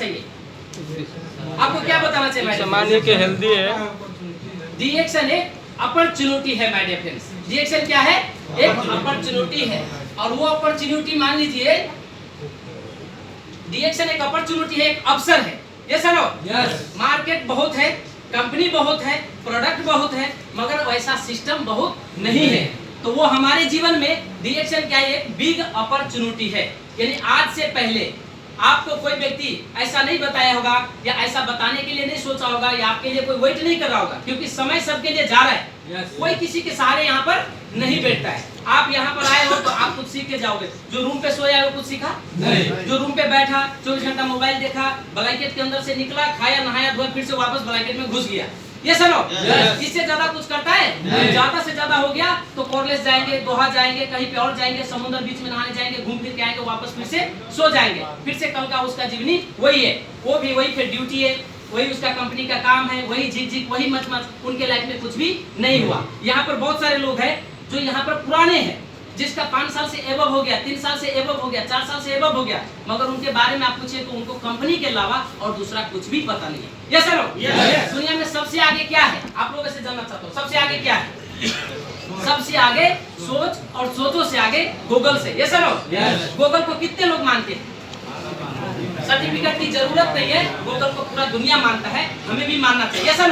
चाहिए? आपको क्या बताना चाहिए माय डियर? मानिए कि हेल्दी है, डिएक्शन एक अपॉर्चुनिटी है माय डियर फ्रेंड्स। डिएक्शन क्या है? एक अपॉर्चुनिटी है। और वो अपॉर्चुनिटी मान लीजिए, डिएक्शन एक अपॉर्चुनिटी है, एक अवसर है। Yes sir no? Yes. Market बहुत है, कंपनी बहुत है, प्रोडक्ट बहुत है, मगर वैसा सिस्टम बहुत नहीं है। तो वो हमारे जीवन में डिएक्शन क्या है? एक बिग अपॉर्चुनिटी है। यानी आज से पहले आपको कोई व्यक्ति ऐसा नहीं बताया होगा, या ऐसा बताने के लिए नहीं सोचा होगा, या आपके लिए कोई वेट नहीं कर रहा होगा, क्योंकि समय सबके लिए जा रहा है। कोई किसी के सहारे यहाँ पर नहीं बैठता है। आप यहाँ पर आए हो तो आप कुछ सीख के जाओगे। जो रूम पे सोया है वो कुछ सीखा नहीं। जो रूम पे बैठा 24 घंटा मोबाइल देखा, ब्लैंकेट के अंदर से निकला, खाया नहाया धोया, फिर से वापस ब्लैंकेट में घुस गया, ये सुनो, इससे ज्यादा कुछ करता है? ज्यादा से ज्यादा हो गया तो कॉलेज जाएंगे, दोहा जाएंगे, कहीं पे और जाएंगे, समुद्र बीच में नहाने जाएंगे, घूम फिर के आएंगे, वापस फिर से सो जाएंगे। फिर से कल का उसका जीवनी वही है, वो भी वही फिर ड्यूटी है, वही उसका कंपनी का काम है, वही झिक वही मच मच, उनके लाइफ में कुछ भी नहीं हुआ। यहाँ पर बहुत सारे लोग हैं जो यहाँ पर पुराने हैं, जिसका 5 साल से एबव हो गया, 3 साल से एबव हो गया, 4 साल से एबव हो गया, मगर उनके बारे में आप पूछिए तो उनको कंपनी के अलावा और दूसरा कुछ भी पता नहीं है। Yes sir? दुनिया में सबसे आगे क्या है? आप लोगों से जानना चाहता हूँ, सबसे आगे क्या है? सबसे आगे सोच, और सोचों से आगे गूगल से। Yes sir? गूगल को कितने लोग मानते हैं? सर्टिफिकेट की जरूरत नहीं है, गूगल को पूरा दुनिया मानता है, हमें भी मानना चाहिए। Yes sir?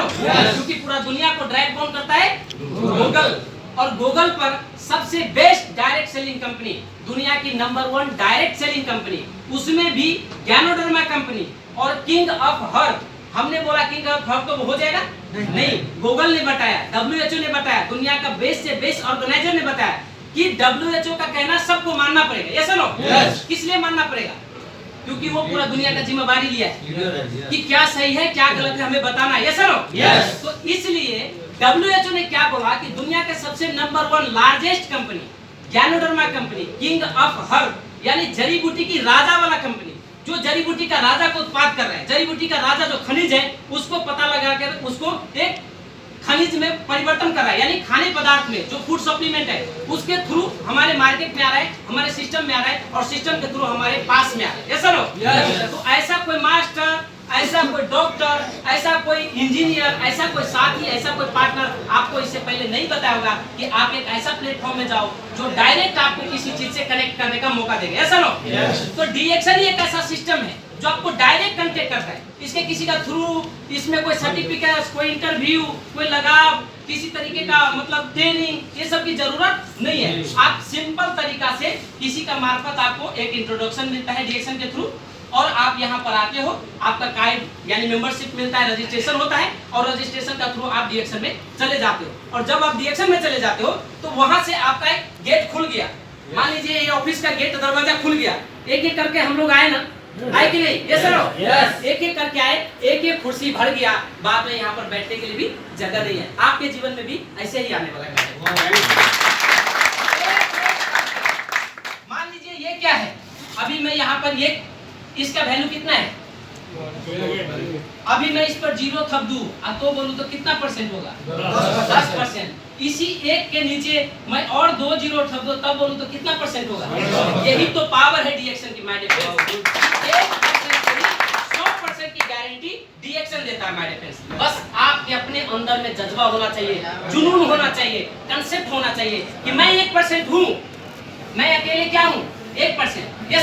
क्योंकि पूरा दुनिया को ड्राइव कौन करता है? गूगल। और गूगल पर सबसे बेस्ट डायरेक्ट सेलिंग कंपनी, दुनिया की नंबर 1 डायरेक्ट सेलिंग कंपनी, उसमें भी गैनोडर्मा कंपनी और किंग ऑफ हर्ब। हमने बोला किंग ऑफ हर्ब तो हो जाएगा? नहीं, गूगल ने बताया, WHO ने बताया, दुनिया का बेस्ट से बेस्ट ऑर्गेनाइजर ने बताया कि WHO का कहना सबको मानना पड़ेगा। Yes no? किस लिए मानना पड़ेगा? क्योंकि वो पूरा दुनिया का जिम्मेदारी लिया है कि क्या सही है क्या गलत है हमें बताना है। Yes no? तो इसलिए WHO ने क्या बोला कि दुनिया के सबसे number 1 largest company ganoderma company, king of herb, यानी जड़ी बूटी की राजा वाला कंपनी, जो जड़ी बूटी का राजा को उत्पाद कर रहा है, जड़ी बूटी का राजा जो खनिज है उसको पता लगा कर उसको एक खनिज में परिवर्तन कर रहा है, यानी खाने पदार्थ में जो फूड सप्लीमेंट है उसके थ्रू हमारे मार्केट में आ रहा है, हमारे सिस्टम में आ रहा है, और सिस्टम के थ्रू हमारे पास में आ रहा है। Yes no? तो ऐसा कोई मास्टर, ऐसा कोई डॉक्टर, ऐसा कोई इंजीनियर, ऐसा कोई साथी, ऐसा कोई पार्टनर आपको इससे पहले नहीं बताया होगा कि आप एक ऐसा प्लेटफॉर्म में जाओ जो डायरेक्ट आपको किसी चीज से कनेक्ट करने का मौका देगा। ऐसा नो? तो डिएक्शन ही एक ऐसा सिस्टम है जो आपको डायरेक्ट कनेक्ट करता है। इसके किसी का थ्रू, इसमें कोई सर्टिफिकेट, कोई इंटरव्यू, कोई लगाव, किसी तरीके का मतलब ट्रेनिंग, ये सब की जरूरत नहीं है। आप सिंपल तरीका से किसी का मार्फत आपको एक इंट्रोडक्शन मिलता है डिएक्शन के थ्रू, और आप यहाँ पर आते हो, आपका कार्ड यानी मेंबरशिप मिलता है, रजिस्ट्रेशन होता है, और रजिस्ट्रेशन का थ्रू आप डिएक्शन में चले जाते हो। और जब आप डिएक्शन में चले जाते हो तो वहां से आपका एक गेट खुल गया। मान लीजिए ये ऑफिस का गेट, दरवाजा खुल गया, एक एक करके हम लोग आए ना, आए कि नहीं? Yes sir? एक एक करके आए, एक एक कुर्सी भर गया, बाद में यहाँ पर बैठने के लिए भी जगह नहीं है। आपके जीवन में भी ऐसे ही आने वाला है। मान लीजिए ये क्या है, अभी मैं यहाँ पर ये, इसका वैल्यू कितना है? अभी मैं इस पर 0 थप दूं तो बोलूं तो कितना परसेंट होगा? 10%। इसी एक के नीचे मैं और 2 0 थप दूं तब बोलूं तो कितना परसेंट होगा? यही तो पावर है डिएक्शन की। माय डियर फ्रेंड्स, 100% की गारंटी डिएक्शन देता है माय डियर फ्रेंड्स। बस आपके अपने अंदर में जज्बा होना चाहिए, जुनून होना चाहिए, कंसेप्ट होना चाहिए कि मैं 1% हूँ, मैं अकेले क्या हूँ? 1%।